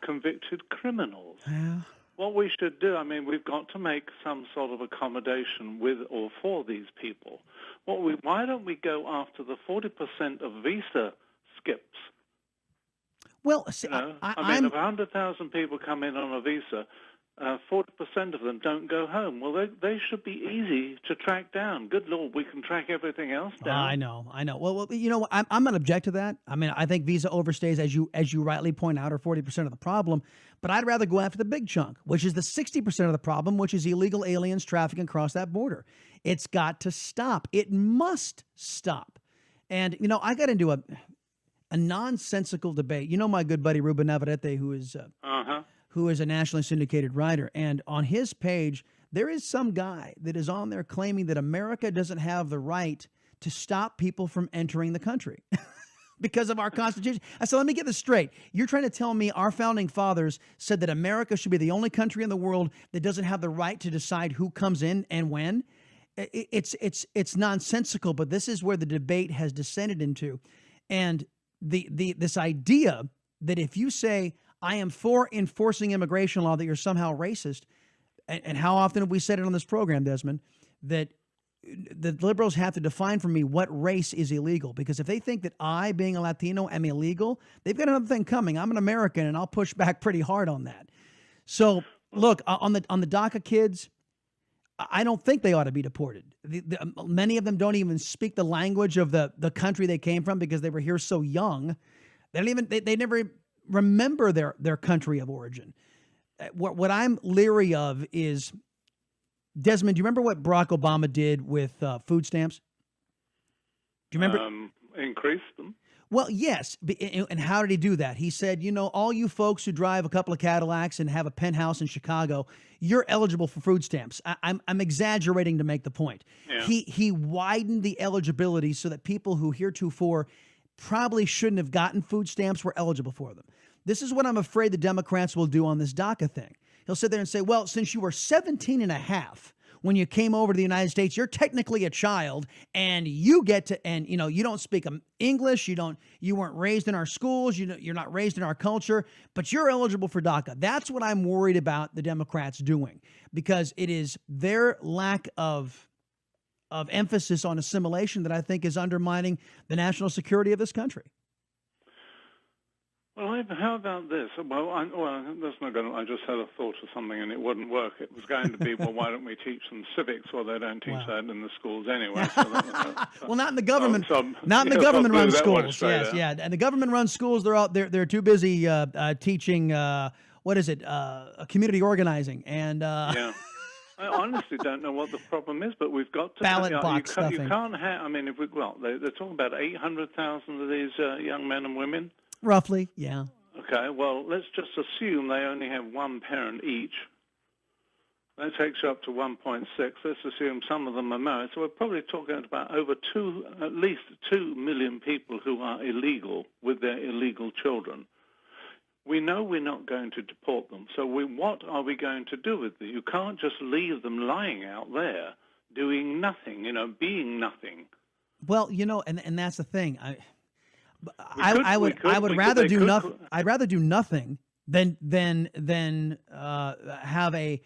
I: convicted criminals.
A: Yeah.
I: What we should do, we've got to make some sort of accommodation with or for these people. Why don't we go after the 40% of visa skips?
A: Well, see,
I: if 100,000 people come in on a visa, 40% of them don't go home. Well, they should be easy to track down. Good Lord, we can track everything else down.
A: I know. Well, I'm not object to that. I think visa overstays, as you rightly point out, are 40% of the problem. But I'd rather go after the big chunk, which is the 60% of the problem, which is illegal aliens trafficking across that border. It's got to stop. It must stop. And, I got into a nonsensical debate. My good buddy Ruben Navarrete, who is a nationally syndicated writer, and on his page there is some guy that is on there claiming that America doesn't have the right to stop people from entering the country because of our Constitution. I said, let me get this straight. You're trying to tell me our founding fathers said that America should be the only country in the world that doesn't have the right to decide who comes in and when? It's nonsensical, but this is where the debate has descended into. And this idea that if you say, I am for enforcing immigration law, that you're somehow racist, and how often have we said it on this program, Desmond, that the liberals have to define for me what race is illegal, because if they think that I, being a Latino, am illegal, they've got another thing coming. I'm an American, and I'll push back pretty hard on that. So, look, on the DACA kids, I don't think they ought to be deported. Many of them don't even speak the language of the country they came from because they were here so young. They never remember their country of origin. What I'm leery of is, Desmond, do you remember what Barack Obama did with food stamps? Do you remember?
I: Increase them.
A: Well, yes. And how did he do that? He said, all you folks who drive a couple of Cadillacs and have a penthouse in Chicago, you're eligible for food stamps. I'm exaggerating to make the point. Yeah. He widened the eligibility so that people who heretofore probably shouldn't have gotten food stamps were eligible for them. This is what I'm afraid the Democrats will do on this DACA thing. He'll sit there and say, well, since you were 17 and a half when you came over to the United States, you're technically a child, and you get to, and you don't speak English, you weren't raised in our schools, you're not raised in our culture, but you're eligible for DACA. That's what I'm worried about the Democrats doing, because it is their lack of emphasis on assimilation that I think is undermining the national security of this country.
I: Well, how about this? That's not going to. I just had a thought of something, and it wouldn't work. It was going to be, well, why don't we teach them civics? Well, they don't teach that in the schools anyway. So
A: well, not in the government. Not in the government-run schools. Yes, yeah, and the government-run schools, they're too busy teaching. What is it? Community organizing and.
I: Yeah. I honestly don't know what the problem is, but we've got to
A: ballot box stuffing.
I: You can't have. I mean, they're talking about 800,000 of these young men and women.
A: Roughly, yeah.
I: Okay, well, let's just assume they only have one parent each. That takes you up to 1.6. Let's assume some of them are married. So we're probably talking about at least 2 million people who are illegal with their illegal children. We know we're not going to deport them. So what are we going to do with them? You can't just leave them lying out there doing nothing, being nothing.
A: Well, and that's the thing. I would rather do nothing. I'd rather do nothing than have a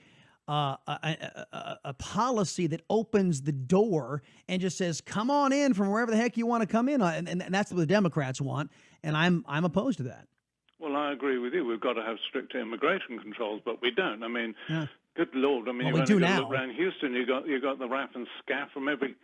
A: policy that opens the door and just says, "Come on in from wherever the heck you want to come in," and that's what the Democrats want, and I'm opposed to that.
I: Well, I agree with you. We've got to have stricter immigration controls, but we don't. I mean, good Lord! I mean,
A: we do now.
I: Look around Houston, you got the rap and scaff from every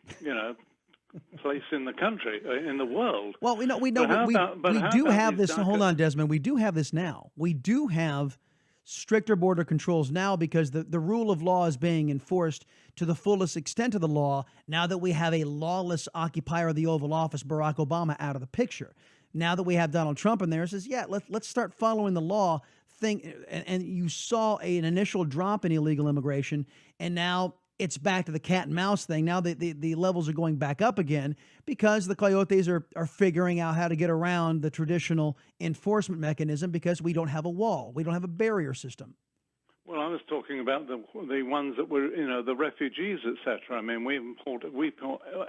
I: place in the country, in the world.
A: Well, we do have this. Hold on, Desmond. We do have this now. We do have stricter border controls now because the rule of law is being enforced to the fullest extent of the law now that we have a lawless occupier of the Oval Office, Barack Obama, out of the picture. Now that we have Donald Trump in there, it says, let's start following the law thing. And you saw an initial drop in illegal immigration, and now it's back to the cat and mouse thing. Now the levels are going back up again because the coyotes are figuring out how to get around the traditional enforcement mechanism because we don't have a wall. We don't have a barrier system.
I: Well, I was talking about the ones that were, the refugees, etc. I mean, we import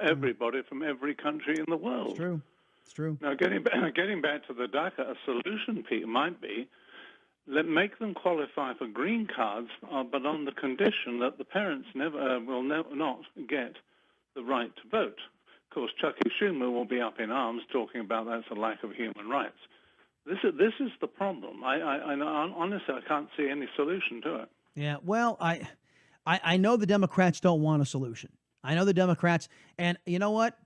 I: everybody from every country in the world.
A: It's true. It's true.
I: Now, getting back to the DACA, a solution might be make them qualify for green cards, but on the condition that the parents will not get the right to vote. Of course, Chucky Schumer will be up in arms talking about that's a lack of human rights. This is the problem. I honestly, I can't see any solution to it.
A: Yeah, well, I know the Democrats don't want a solution. I know the Democrats, and you know what?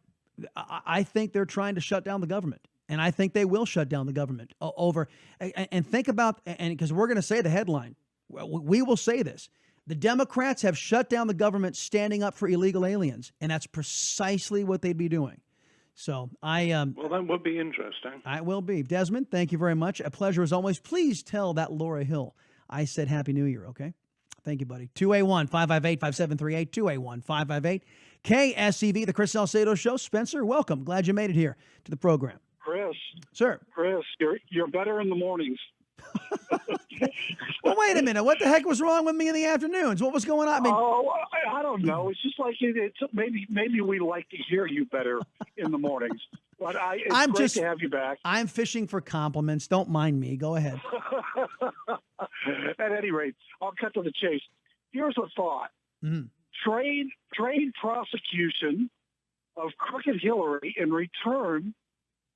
A: I think they're trying to shut down the government, and I think they will shut down the government over. And think about, and because we're going to say the headline, we will say this: the Democrats have shut down the government, standing up for illegal aliens, and that's precisely what they'd be doing. So well,
I: that would be interesting.
A: I will be. Desmond, thank you very much. A pleasure as always. Please tell that Laura Hill I said Happy New Year. Okay. Thank you, buddy. 281-558-5738, 281-558. KSEV, the Chris Salcedo Show. Spencer, welcome. Glad you made it here to the program.
J: Chris.
A: Sir.
J: Chris, you're better in the mornings.
A: Well, wait a minute. What the heck was wrong with me in the afternoons? What was going on?
J: I don't know. It's just like maybe we like to hear you better in the mornings. But it's great to have you back.
A: I'm fishing for compliments. Don't mind me. Go ahead.
J: At any rate, I'll cut to the chase. Here's a thought.
A: Mm-hmm.
J: Trade prosecution of crooked Hillary in return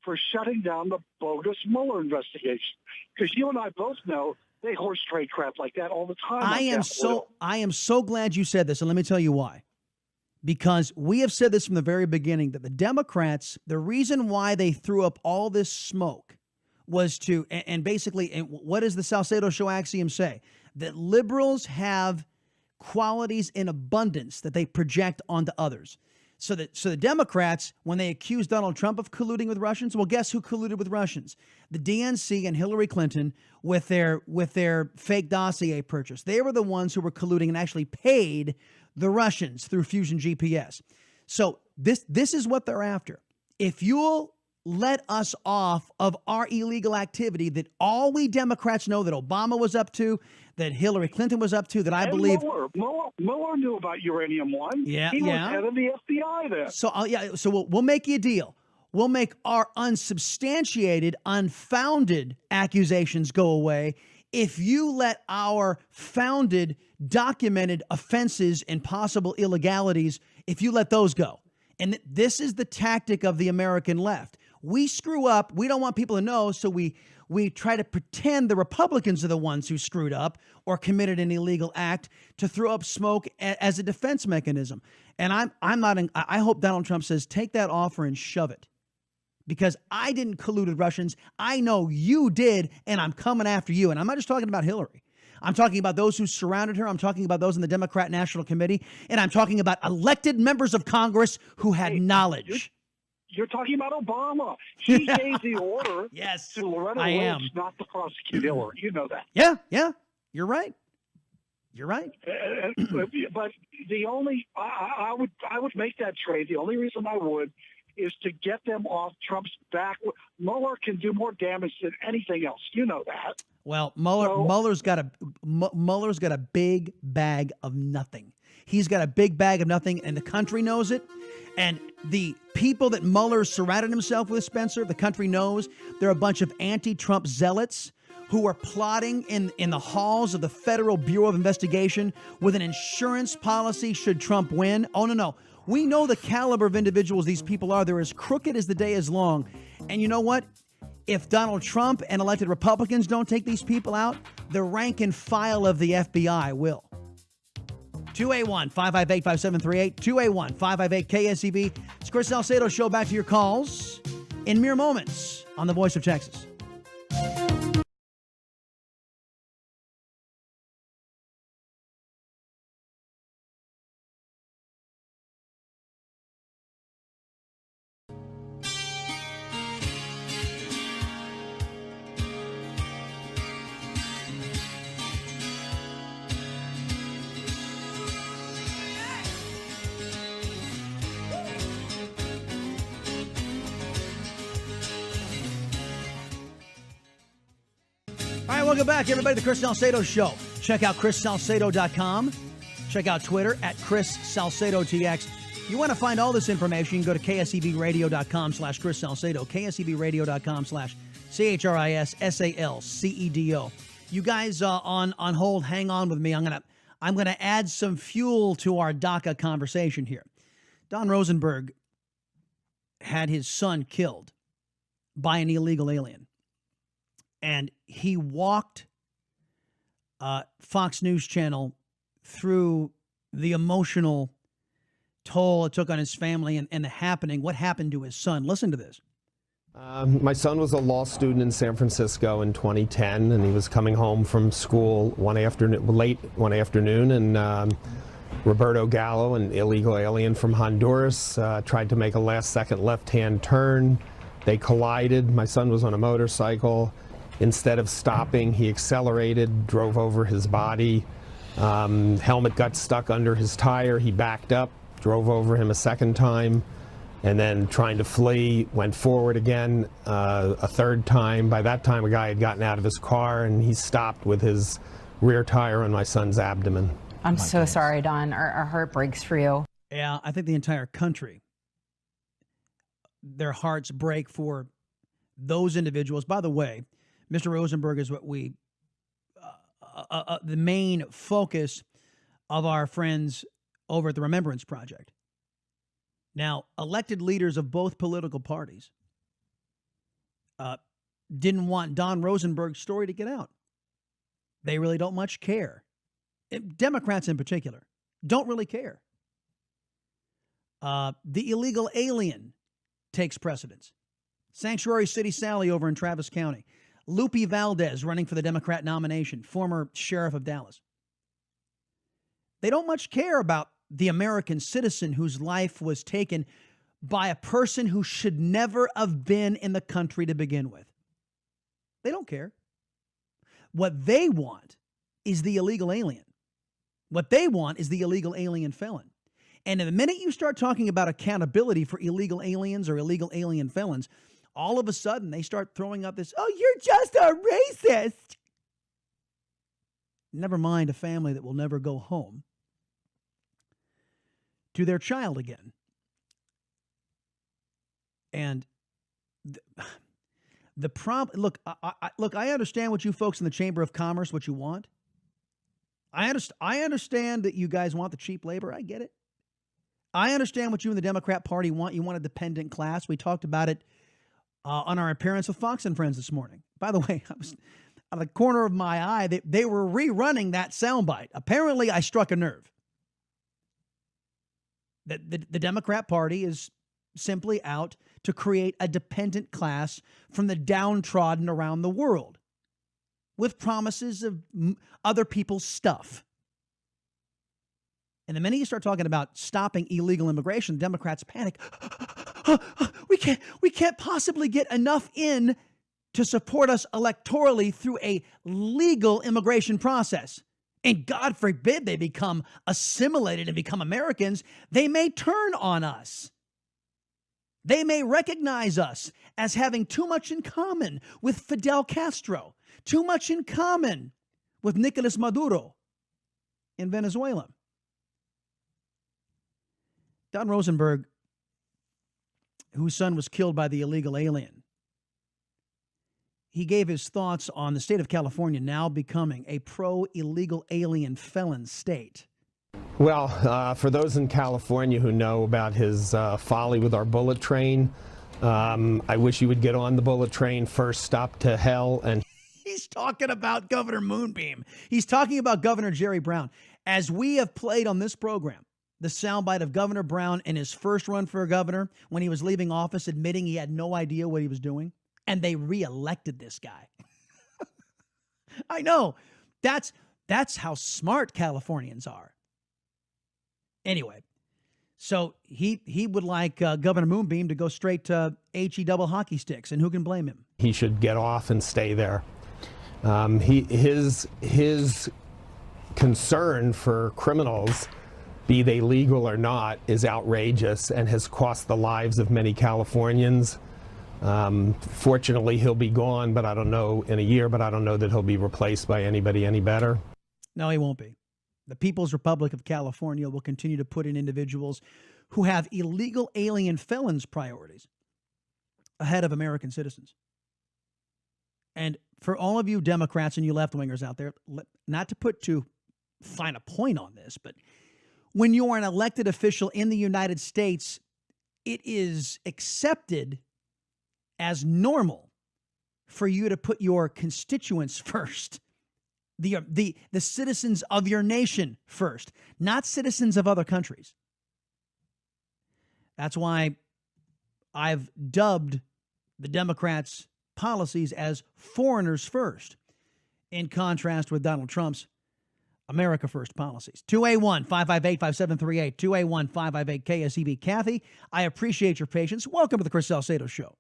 J: for shutting down the bogus Mueller investigation. Because you and I both know they horse trade crap like that all the time.
A: I am so glad you said this, and let me tell you why. Because we have said this from the very beginning, that the Democrats, the reason why they threw up all this smoke was to, and basically, and what does the Salcedo Show axiom say? That liberals have qualities in abundance that they project onto others. So the Democrats, when they accused Donald Trump of colluding with Russians, well, guess who colluded with Russians? The DNC and Hillary Clinton with their fake dossier purchase. They were the ones who were colluding and actually paid the Russians through Fusion GPS. So this is what they're after. If you'll let us off of our illegal activity that all we Democrats know that Obama was up to, that Hillary Clinton was up to, that I believe
J: Mueller knew about Uranium One.
A: Yeah,
J: he was head of the FBI then.
A: So we'll make you a deal. We'll make our unsubstantiated, unfounded accusations go away if you let our founded, documented offenses and possible illegalities, if you let those go. And this is the tactic of the American left. We screw up. We don't want people to know, so we try to pretend the Republicans are the ones who screwed up or committed an illegal act to throw up smoke as a defense mechanism. And I hope Donald Trump says, take that offer and shove it. Because I didn't collude with Russians. I know you did, and I'm coming after you. And I'm not just talking about Hillary. I'm talking about those who surrounded her. I'm talking about those in the Democrat National Committee. And I'm talking about elected members of Congress who had knowledge.
J: You're talking about Obama. She gave the order to Loretta Lynch not to prosecute Hillary. You know that.
A: Yeah. You're right.
J: But the only I would make that trade. The only reason I would is to get them off Trump's back. Mueller can do more damage than anything else. You know that.
A: Well, Mueller's got a big bag of nothing. He's got a big bag of nothing, and the country knows it. And the people that Mueller surrounded himself with, Spencer, the country knows they're a bunch of anti-Trump zealots who are plotting in the halls of the Federal Bureau of Investigation with an insurance policy should Trump win. Oh, no. We know the caliber of individuals these people are. They're as crooked as the day is long. And you know what? If Donald Trump and elected Republicans don't take these people out, the rank and file of the FBI will. 281-558-5738, 281-558-KSEV. It's Chris Salcedo Show. Back to your calls in mere moments on the Voice of Texas. Welcome back, everybody, to the Chris Salcedo Show. Check out ChrisSalcedo.com. Check out Twitter at ChrisSalcedoTX. You want to find all this information, you can go to KSEVradio.com/Chris Salcedo, KSEVradio.com/ChrisSalcedo. You guys on hold, hang on with me. I'm gonna add some fuel to our DACA conversation here. Don Rosenberg had his son killed by an illegal alien. And he walked Fox News Channel through the emotional toll it took on his family and the happening, what happened to his son. Listen to this.
K: My son was a law student in San Francisco in 2010, and he was coming home from school late one afternoon, and Roberto Gallo, an illegal alien from Honduras, tried to make a last-second left-hand turn. They collided. My son was on a motorcycle. Instead of stopping, he accelerated, drove over his body. Helmet got stuck under his tire. He backed up, drove over him a second time, and then trying to flee, went forward again a third time. By that time, a guy had gotten out of his car, and he stopped with his rear tire on my son's abdomen.
L: I'm so sorry, Don. Our heart breaks for you.
A: Yeah, I think the entire country, their hearts break for those individuals. By the way, Mr. Rosenberg is what we, the main focus of our friends over at the Remembrance Project. Now, elected leaders of both political parties didn't want Don Rosenberg's story to get out. They really don't much care. Democrats in particular don't really care. The illegal alien takes precedence. Sanctuary City Sally over in Travis County. Lupe Valdez running for the Democrat nomination, former sheriff of Dallas. They don't much care about the American citizen whose life was taken by a person who should never have been in the country to begin with. They don't care. What they want is the illegal alien. What they want is the illegal alien felon. And the minute you start talking about accountability for illegal aliens or illegal alien felons, all of a sudden they start throwing up this, oh, you're just a racist. Never mind a family that will never go home to their child again. And the problem, look, I understand what you folks in the Chamber of Commerce, what you want. I understand that you guys want the cheap labor. I get it. I understand what you in the Democrat Party want. You want a dependent class. We talked about it on our appearance with Fox and Friends this morning. By the way, I was out of the corner of my eye. They were rerunning that soundbite. Apparently, I struck a nerve. The Democrat Party is simply out to create a dependent class from the downtrodden around the world with promises of other people's stuff. And the minute you start talking about stopping illegal immigration, Democrats panic. We can't possibly get enough in to support us electorally through a legal immigration process. And God forbid they become assimilated and become Americans. They may turn on us. They may recognize us as having too much in common with Fidel Castro, too much in common with Nicolas Maduro in Venezuela. Don Rosenberg, whose son was killed by the illegal alien, he gave his thoughts on the state of California now becoming a pro-illegal alien felon state.
K: Well, for those in California who know about his folly with our bullet train, I wish he would get on the bullet train, first stop to hell. And
A: he's talking about Governor Moonbeam. He's talking about Governor Jerry Brown. As we have played on this program, the soundbite of Governor Brown in his first run for governor when he was leaving office, admitting he had no idea what he was doing, and they reelected this guy. I know. That's how smart Californians are. Anyway, so he would like Governor Moonbeam to go straight to HE double hockey sticks, and who can blame him?
K: He should get off and stay there. His concern for criminals, be they legal or not, is outrageous and has cost the lives of many Californians. Fortunately, he'll be gone, but I don't know, in a year, but I don't know that he'll be replaced by anybody any better.
A: No, he won't be. The People's Republic of California will continue to put in individuals who have illegal alien felons priorities ahead of American citizens. And for all of you Democrats and you left-wingers out there, not to put too fine a point on this, but when you are an elected official in the United States, it is accepted as normal for you to put your constituents first, the citizens of your nation first, not citizens of other countries. That's why I've dubbed the Democrats' policies as foreigners first, in contrast with Donald Trump's America First policies. 281-558-5738, 281-558-KSEB. Kathy, I appreciate your patience. Welcome to the Chris Salcedo Show.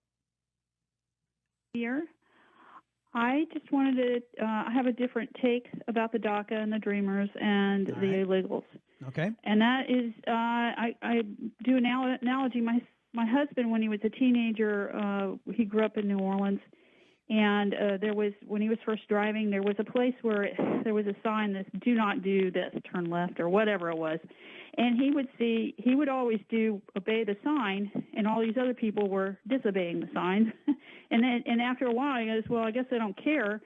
M: Here, I just wanted to have a different take about the DACA and the Dreamers and the illegals.
A: Okay.
M: And that is, I do an analogy. My husband, when he was a teenager, he grew up in New Orleans, and there was, when he was first driving, there was a place where there was a sign that "Do not do this, turn left," or whatever it was. And he would always obey the sign, and all these other people were disobeying the signs. and after a while, he goes, "Well, I guess I don't care."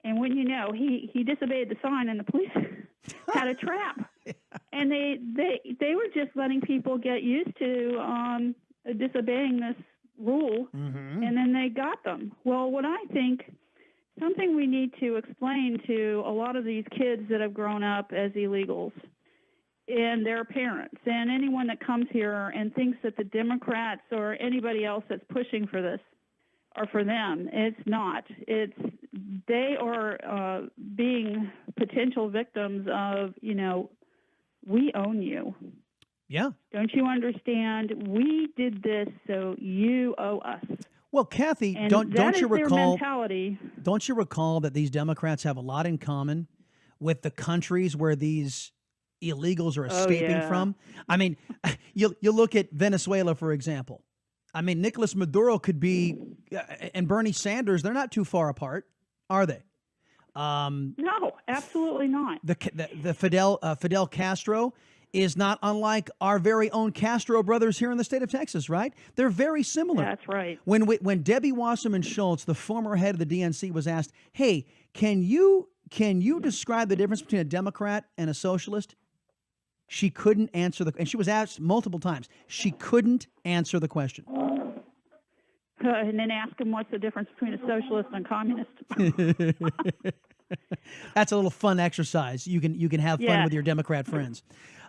M: And when you know, he disobeyed the sign, and the police had a trap. And they were just letting people get used to disobeying this rule, and then they got them. Well, what I think, something we need to explain to a lot of these kids that have grown up as illegals and their parents and anyone that comes here and thinks that the Democrats or anybody else that's pushing for this are for them. It's not. They are being potential victims of, we own you.
A: Yeah.
M: Don't you understand? We did this, so you owe us.
A: Well, Kathy,
M: And
A: don't you
M: their
A: recall?
M: mentality.
A: Don't you recall that these Democrats have a lot in common with the countries where these illegals are escaping from? I mean, you look at Venezuela, for example. I mean, Nicolas Maduro could be, and Bernie Sanders. They're not too far apart, are they?
M: No, absolutely not.
A: The Fidel Castro is not unlike our very own Castro brothers here in the state of Texas, right? They're very similar.
M: That's right.
A: When Debbie Wasserman Schultz, the former head of the DNC, was asked, "Hey, can you describe the difference between a Democrat and a socialist?" She couldn't answer and she was asked multiple times. She couldn't answer the question.
M: And then ask them what's the difference between a socialist and a communist.
A: That's a little fun exercise. You can have fun with your Democrat friends.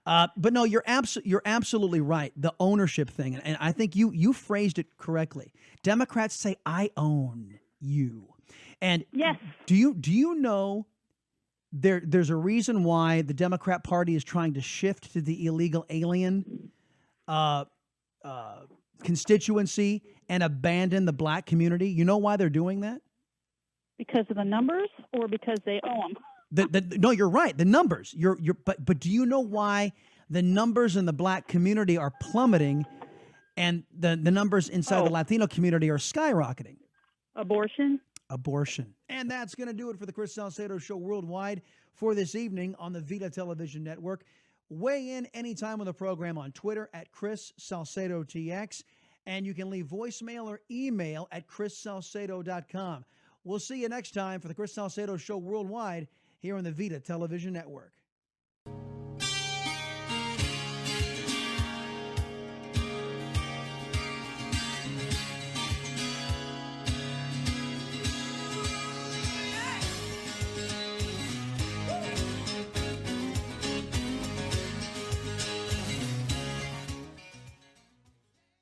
A: But no, you're absolutely right. The ownership thing, and I think you phrased it correctly. Democrats say, "I own you," and
M: yes.
A: Do you know there's a reason why the Democrat Party is trying to shift to the illegal alien constituency and abandon the black community? You know why they're doing that?
M: Because of the numbers, or because they owe them?
A: No, you're right. The numbers. But do you know why the numbers in the black community are plummeting, and the numbers inside the Latino community are skyrocketing?
M: Abortion.
A: And that's going to do it for the Chris Salcedo Show worldwide for this evening on the Vida Television Network. Weigh in anytime on the program on Twitter at Chris Salcedo TX, and you can leave voicemail or email at chrissalcedo.com. We'll see you next time for the Chris Salcedo Show worldwide here on the Vida Television Network.